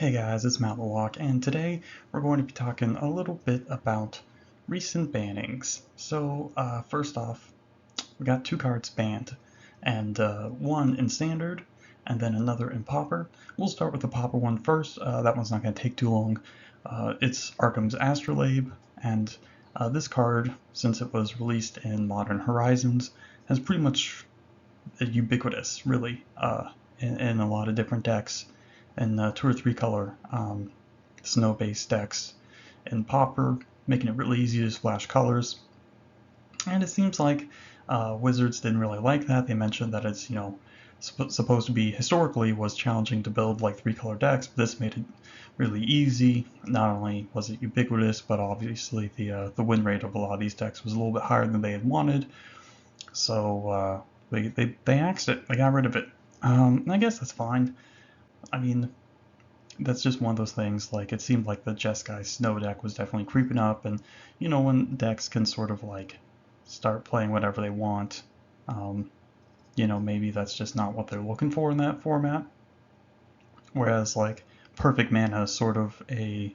Hey guys, it's Mountain Walk, and today we're going to be talking a little bit about recent bannings. First off, we got two cards banned, and one in Standard, and then another in Pauper. We'll start with the Pauper one first. That one's not going to take too long. It's Arkham's Astrolabe, and this card, since it was released in Modern Horizons, has pretty much ubiquitous, really, in a lot of different decks, and two or three color snow-based decks in Pauper, making it really easy to splash colors. And it seems like Wizards didn't really like that. They mentioned that it's supposed to be historically was challenging to build like three color decks, but this made it really easy. Not only was it ubiquitous, but obviously the win rate of a lot of these decks was a little bit higher than they had wanted. So they axed it. They got rid of it. I guess that's fine. I mean, that's just one of those things. Like, it seemed like the Jeskai Snow deck was definitely creeping up, and when decks can sort of like start playing whatever they want, maybe that's just not what they're looking for in that format. Whereas like Perfect Mana is sort of a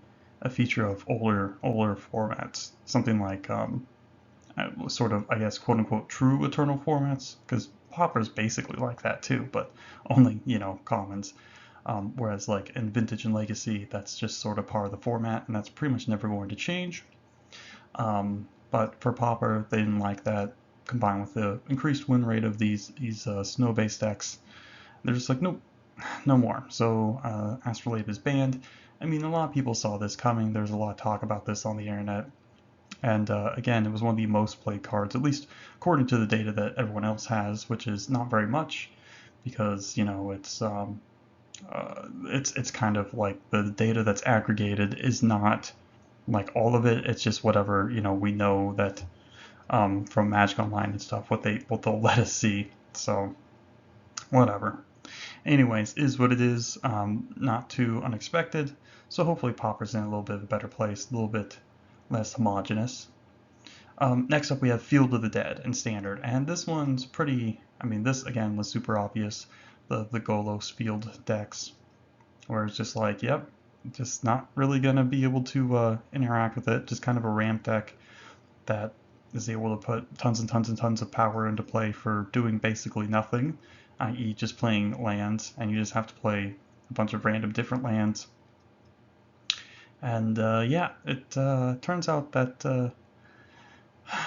feature of older formats, something like sort of, I guess, quote unquote true eternal formats, because Pauper's basically like that too, but only commons. Whereas like in Vintage and Legacy, that's just sort of part of the format, and that's pretty much never going to change. But for Pauper, they didn't like that, combined with the increased win rate of these snow-based decks. They're just like, nope, no more. So Astrolabe is banned. I mean, a lot of people saw this coming. There's a lot of talk about this on the internet. And again, it was one of the most played cards, at least according to the data that everyone else has, which is not very much, because it's kind of like the data that's aggregated is not like all of it. It's just whatever we know that from Magic Online and stuff, what they'll let us see. So whatever. Anyways, is what it is. Not too unexpected. So hopefully Pauper's in a little bit of a better place, a little bit less homogenous. Next up, we have Field of the Dead in Standard, and this one's pretty. I mean, this again was super obvious. The Golos Field decks, where it's just like, yep, just not really gonna be able to interact with it. Just kind of a ramp deck that is able to put tons and tons and tons of power into play for doing basically nothing, i.e., just playing lands, and you just have to play a bunch of random different lands. And yeah, it turns out that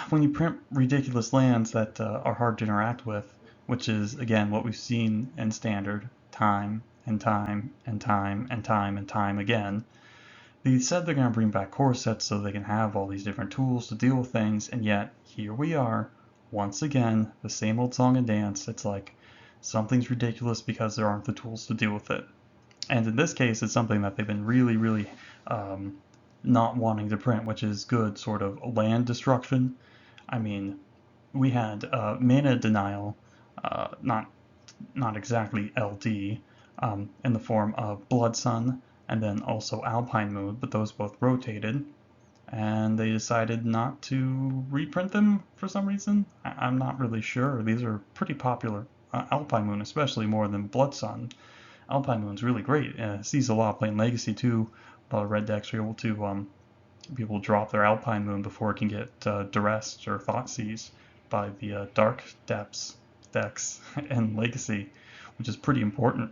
when you print ridiculous lands that are hard to interact with, which is again what we've seen in Standard time and time and time and time and time again. They said they're going to bring back core sets so they can have all these different tools to deal with things, and yet here we are, once again, the same old song and dance. It's like something's ridiculous because there aren't the tools to deal with it. And in this case, it's something that they've been really, really not wanting to print, which is good, sort of land destruction. I mean, we had mana denial, not exactly LD, in the form of Blood Sun and then also Alpine Moon, but those both rotated, and they decided not to reprint them for some reason. I'm not really sure. These are pretty popular. Alpine Moon, especially more than Blood Sun. Alpine Moon's really great. Sees a lot playing Legacy too. A lot of red decks are able to drop their Alpine Moon before it can get duressed or Thoughtseize by the Dark Depths decks and Legacy, which is pretty important,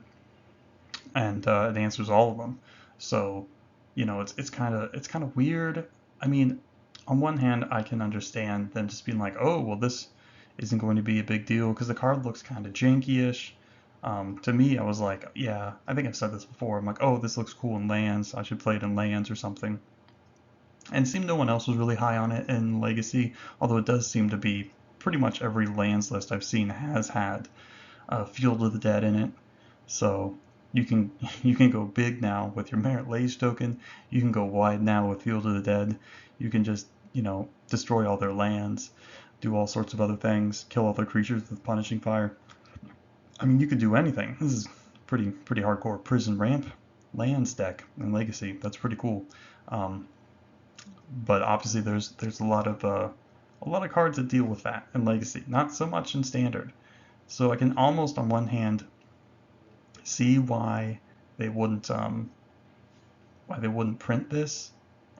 and it answers all of them. So, it's kind of weird. I mean, on one hand, I can understand them just being like, oh, well, this isn't going to be a big deal because the card looks kind of janky-ish. To me, I was like, yeah, I think I've said this before. I'm like, oh, this looks cool in lands. I should play it in lands or something. And it seemed no one else was really high on it in Legacy, although it does seem to be pretty much every lands list I've seen has had Field of the Dead in it. So you can you can go big now with your Merit Lage token. You can go wide now with Field of the Dead. You can just destroy all their lands, do all sorts of other things, kill all their creatures with Punishing Fire. I mean, you could do anything. This is pretty hardcore. Prison Ramp lands deck in Legacy. That's pretty cool. Um, but obviously, there's a lot of cards that deal with that in Legacy. Not so much in Standard. So I can almost, on one hand, see why they wouldn't why they wouldn't print this,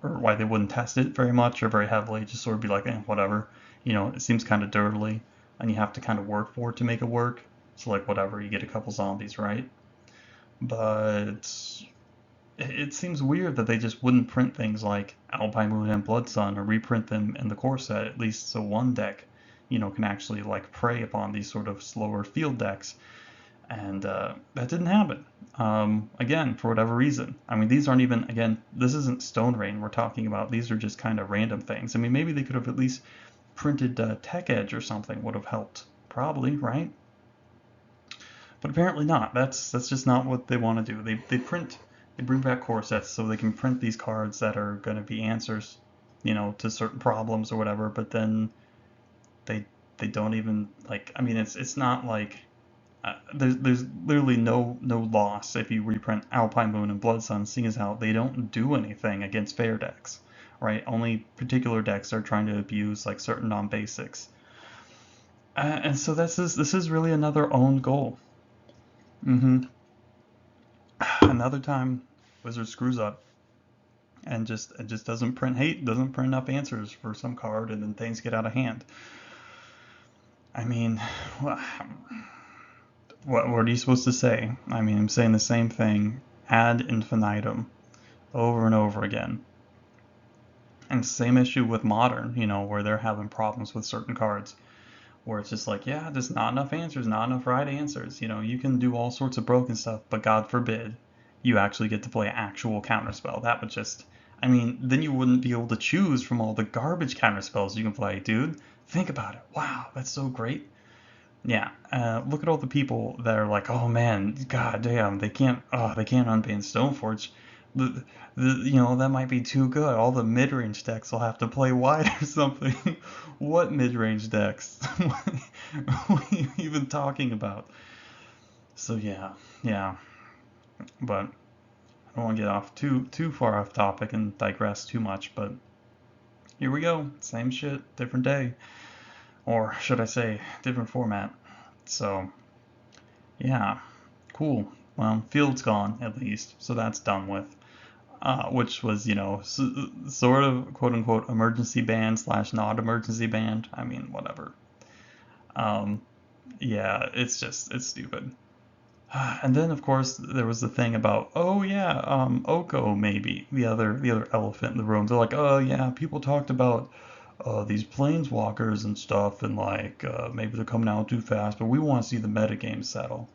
or why they wouldn't test it very much or very heavily, just sort of be like, whatever. It seems kind of dirtily, and you have to kind of work for it to make it work. So like whatever, you get a couple zombies, right? But it seems weird that they just wouldn't print things like Alpine Moon and Blood Sun or reprint them in the core set, at least so one deck, can actually like prey upon these sort of slower field decks. And that didn't happen. Again, for whatever reason. I mean, these aren't even, again, this isn't Stone Rain we're talking about. These are just kind of random things. I mean, maybe they could have at least printed Tech Edge or something would have helped. Probably, right? But apparently not. That's just not what they want to do. They bring back core sets so they can print these cards that are going to be answers, to certain problems or whatever. But then they they don't even like. I mean, it's not like there's literally no loss if you reprint Alpine Moon and Blood Sun, seeing as how they don't do anything against fair decks, right? Only particular decks are trying to abuse like certain non-basics, and so this is really another own goal. hmm Another time, Wizard screws up and just it just doesn't print hate, doesn't print enough answers for some card, and then things get out of hand. I mean, what are you supposed to say? I mean, I'm saying the same thing ad infinitum over and over again. And same issue with modern, where they're having problems with certain cards, where it's just like, yeah, just not enough answers, not enough right answers. You can do all sorts of broken stuff, but God forbid you actually get to play actual counterspell. That would just, I mean, then you wouldn't be able to choose from all the garbage counterspells you can play, dude. Think about it. Wow, that's so great. Yeah, look at all the people that are like, oh man, god damn, they can't unban Stoneforge. That might be too good. All the mid-range decks will have to play wide or something. What mid-range decks? What are you even talking about? So yeah, yeah, but I don't want to get off too far off topic and digress too much. But here we go, same shit, different day, or should I say, different format. So yeah, cool. Well, Field's gone at least, so that's done with. Which was, sort of quote unquote emergency band slash not emergency band. I mean, whatever. Um, yeah, it's stupid. And then of course there was the thing about, oh yeah, Oko maybe the other elephant in the room. They're like, oh yeah, people talked about these planeswalkers and stuff, and like maybe they're coming out too fast, but we want to see the metagame settle.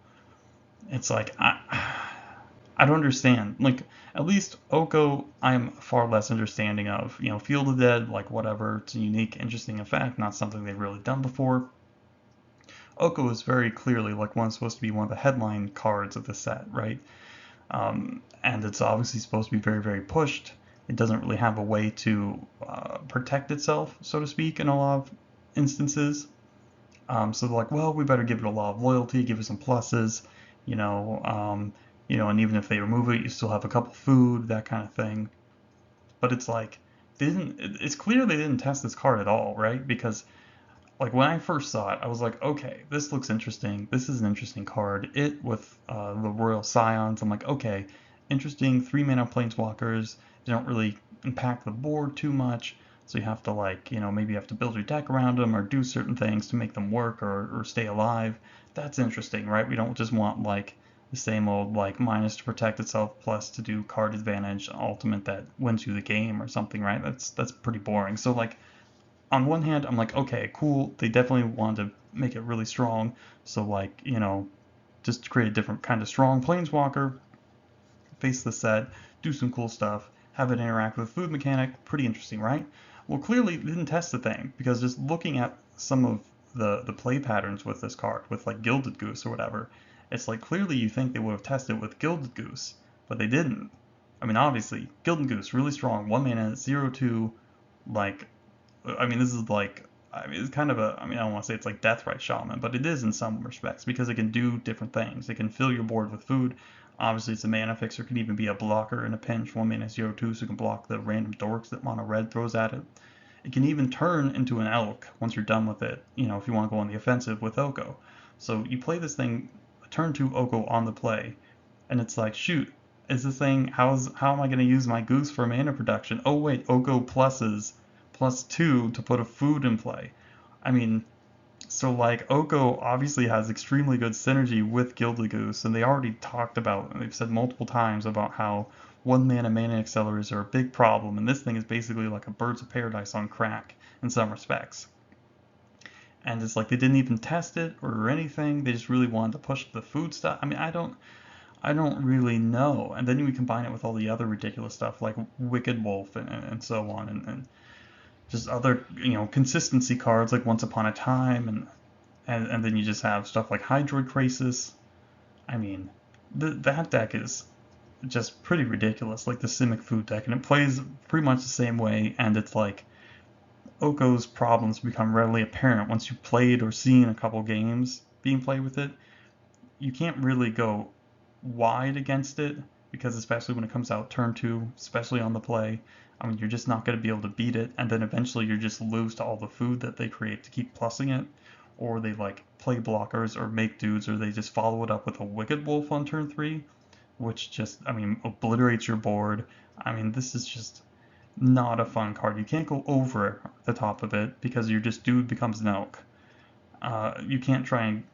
It's like I don't understand. Like, at least Oko, I'm far less understanding of. Field of Dead, like, whatever. It's a unique, interesting effect, not something they've really done before. Oko is very clearly, like, supposed to be one of the headline cards of the set, right? And it's obviously supposed to be very, very pushed. It doesn't really have a way to protect itself, so to speak, in a lot of instances. So they're like, well, we better give it a lot of loyalty, give it some pluses, you know, um, and even if they remove it, you still have a couple food, that kind of thing. But it's like they didn't. It's clear they didn't test this card at all, right? Because like when I first saw it, I was like, okay, this looks interesting. This is an interesting card. It with the Royal Scions. I'm like, okay, interesting. 3 mana planeswalkers. They don't really impact the board too much. So you have to like, maybe you have to build your deck around them or do certain things to make them work or stay alive. That's interesting, right? We don't just want like the same old like minus to protect itself plus to do card advantage ultimate that wins you the game or something, right? That's pretty boring. So like on one hand, I'm like, okay, cool. They definitely wanted to make it really strong. So like, just create a different kind of strong planeswalker, face the set, do some cool stuff, have it interact with food mechanic, pretty interesting, right? Well, clearly they didn't test the thing because just looking at some of the play patterns with this card, with like Gilded Goose or whatever, it's like clearly you think they would have tested with Gilded Goose, but they didn't. I mean, obviously, Gilded Goose really strong, 1 mana, 0/2, like I mean, this is like, I mean, it's kind of a, I mean, I don't want to say it's like Deathrite Shaman, but it is in some respects because it can do different things. It can fill your board with food. Obviously, it's a mana fixer. It can even be a blocker in a pinch. 1 mana 0/2, so it can block the random dorks that mono red throws at it. It can even turn into an elk once you're done with it, if you want to go on the offensive with Oko. So you play this thing, turn 2 Oko on the play, and it's like, shoot, is this thing, how am I going to use my goose for mana production? Oh wait, Oko pluses +2 to put a food in play. I mean, so like Oko obviously has extremely good synergy with Gilded Goose, and they already talked about, and they've said multiple times about how one mana accelerators are a big problem, and this thing is basically like a Birds of Paradise on crack in some respects. And it's like they didn't even test it or anything. They just really wanted to push the food stuff. I mean, I don't really know. And then we combine it with all the other ridiculous stuff like Wicked Wolf and so on, and just other consistency cards like Once Upon a Time, and then you just have stuff like Hydroid Crisis. I mean, that deck is just pretty ridiculous, like the Simic Food deck, and it plays pretty much the same way. And it's like Oko's problems become readily apparent once you've played or seen a couple games being played with it. You can't really go wide against it because especially when it comes out turn two, especially on the play, I mean you're just not going to be able to beat it, and then eventually you're just lose to all the food that they create to keep plussing it, or they like play blockers or make dudes, or they just follow it up with a Wicked Wolf on turn three, which just I mean obliterates your board. I mean this is just not a fun card. You can't go over the top of it because your just dude becomes an elk. You can't try and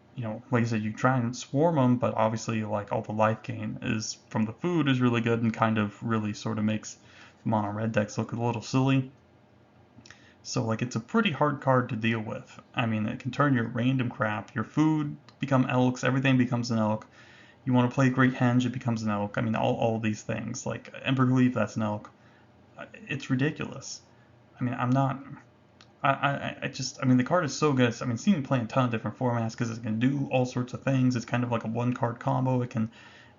like I said, you try and swarm them, but obviously, like all the life gain is from the food is really good and kind of really sort of makes the mono red decks look a little silly. So like it's a pretty hard card to deal with. I mean, it can turn your random crap, your food become elks, everything becomes an elk. You want to play Great Henge, it becomes an elk. I mean, all these things like Embercleave, that's an elk. It's ridiculous. I mean, I'm not. I mean, the card is so good. I mean, seeing it play in a ton of different formats because it can do all sorts of things. It's kind of like a one card combo. It can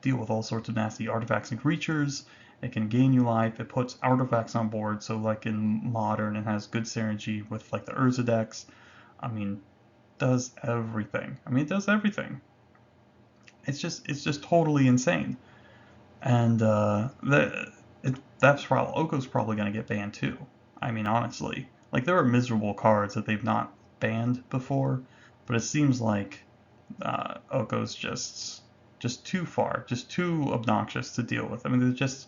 deal with all sorts of nasty artifacts and creatures. It can gain you life. It puts artifacts on board. So, like in Modern, it has good synergy with like the Urza decks. I mean, does everything. I mean, it does everything. It's just totally insane. And that's probably Oko's probably gonna get banned too. I mean, honestly, like there are miserable cards that they've not banned before, but it seems like Oko's just too far, just too obnoxious to deal with. I mean, there's just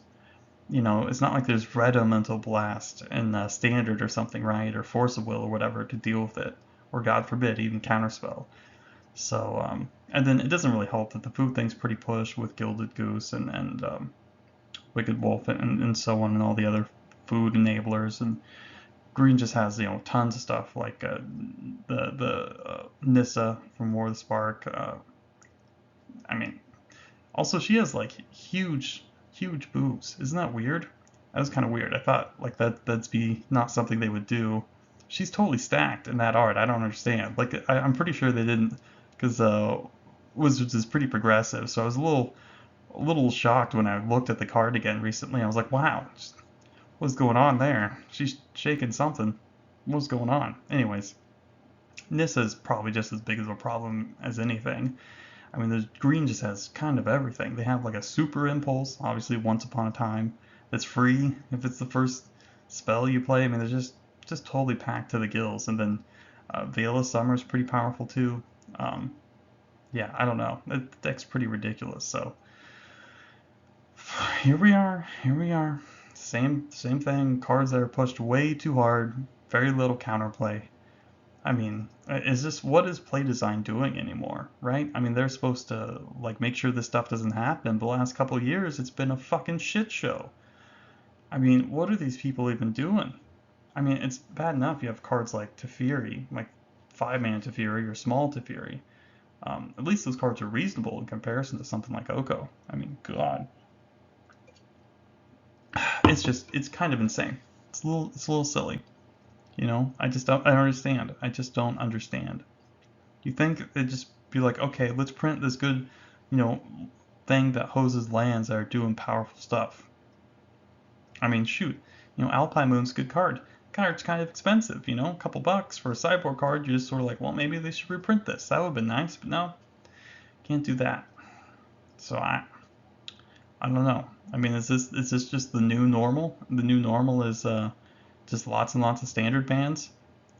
it's not like there's Red Elemental Blast in Standard or something, right? Or Force of Will or whatever to deal with it, or God forbid, even Counterspell. So, and then it doesn't really help that the food thing's pretty push with Gilded Goose and Wicked Wolf and so on and all the other food enablers, and Green just has tons of stuff like the Nissa from War of the Spark. I mean, also she has like huge boobs. Isn't that weird? That was kind of weird. I thought like that'd be not something they would do. She's totally stacked in that art. I don't understand. Like I'm pretty sure they didn't because Wizards is pretty progressive, so I was a little shocked when I looked at the card again recently. I was like, wow, what's going on there? She's shaking something. What's going on? Anyways, Nissa is probably just as big of a problem as anything. I mean, the green just has kind of everything. They have like a super impulse, obviously Once Upon a Time, that's free if it's the first spell you play. I mean, they're just totally packed to the gills. And then Veil of Summer is pretty powerful too. Yeah, I don't know. The deck's pretty ridiculous. So here we are. Here we are. Same thing. Cards that are pushed way too hard. Very little counterplay. I mean, is this what is play design doing anymore, right? I mean, they're supposed to like make sure this stuff doesn't happen. The last couple of years, it's been a fucking shit show. I mean, what are these people even doing? I mean, it's bad enough you have cards like Teferi, like 5-mana Teferi or small Teferi. At least those cards are reasonable in comparison to something like Oko. I mean, God, it's kind of insane. It's a little silly. I don't understand. I just don't understand. You think it'd just be like, okay, let's print this good, you know, thing that hoses lands that are doing powerful stuff. I mean, shoot, Alpine Moon's a good card. Card's kind of expensive, a couple bucks for a sideboard card. You're just sort of like, well, maybe they should reprint this. That would have been nice, but no, can't do that. So I don't know. I mean, is this just the new normal? The new normal is just lots and lots of standard bans.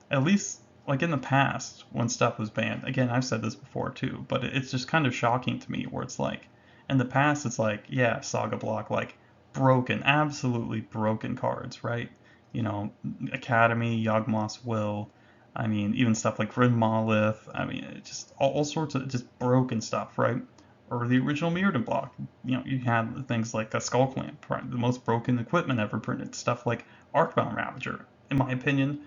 At least like in the past when stuff was banned. Again, I've said this before too, but it's just kind of shocking to me where it's like, In the past, it's like, yeah, Saga Block, like broken, absolutely broken cards, right? You know, Academy, Yawgmoth's Will. I mean, even stuff like Grid Monolith. I mean, just all sorts of just broken stuff, right? Or the original Mirrodin block. You know, you had things like a Skull Clamp, right? The most broken equipment ever printed. Stuff like Arcbound Ravager. In my opinion,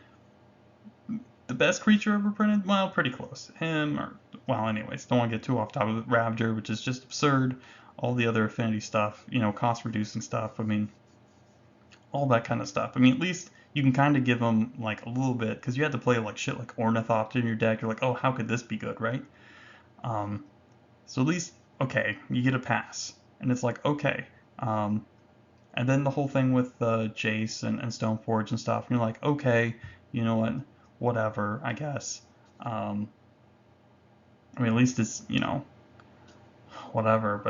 the best creature ever printed? Well, pretty close. Him, or, well, anyways, don't want to get too off topic with Ravager, which is just absurd. All the other affinity stuff, you know, cost reducing stuff. I mean, all that kind of stuff. I mean, at least you can kind of give them like a little bit, because you had to play like shit like Ornithopter in your deck. You're like, oh, how could this be good, right? Um, so at least, okay, you get a pass. And it's like, okay. And then the whole thing with Jace and Stoneforge and stuff, and you're like, okay, you know what, whatever, I guess. Um, I mean, at least it's, you know, whatever.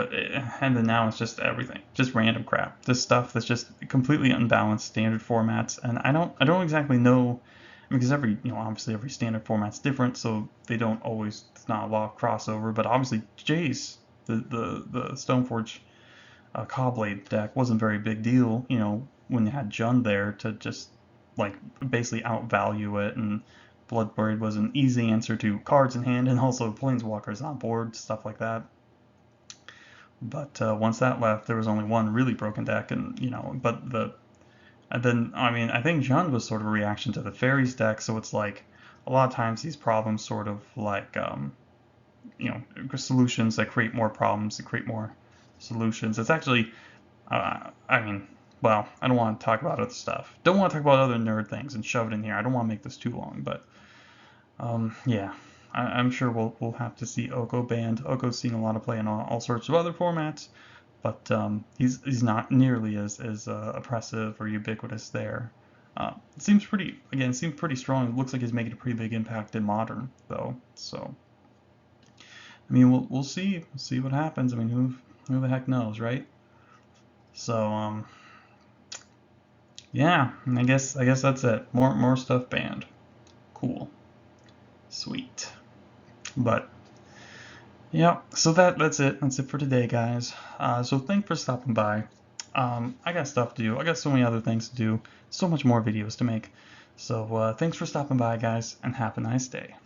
And then now it's just everything, just random crap, just stuff that's just completely unbalanced standard formats. And I don't exactly know, because every, you know, obviously every standard format's different, so they don't always, it's not a lot of crossover. But obviously Jace, the Stoneforge Cobblade deck wasn't a very big deal, you know, when you had Jund there to just like basically outvalue it, and Bloodbraid was an easy answer to cards in hand and also Planeswalkers on board, stuff like that. But once that left, there was only one really broken deck, and you know, and then I mean, I think Jund was sort of a reaction to the Fairies deck, so it's like a lot of times these problems sort of like you know, solutions that create more problems, that create more solutions. It's actually, I mean, well, I don't want to talk about other stuff. Don't want to talk about other nerd things and shove it in here. I don't want to make this too long, but yeah, I'm sure we'll have to see Oko banned. Oko's seen a lot of play in all sorts of other formats, but he's not nearly as oppressive or ubiquitous there. It seems pretty, again, it seems pretty strong. It looks like he's making a pretty big impact in Modern, though. So, I mean, we'll see what happens. I mean, who the heck knows, right? So, yeah, I guess that's it. More stuff banned. Cool, sweet. But yeah, so that's it. That's it for today, guys. So thanks for stopping by. I got stuff to do. I got so many other things to do. So much more videos to make. So thanks for stopping by, guys, and have a nice day.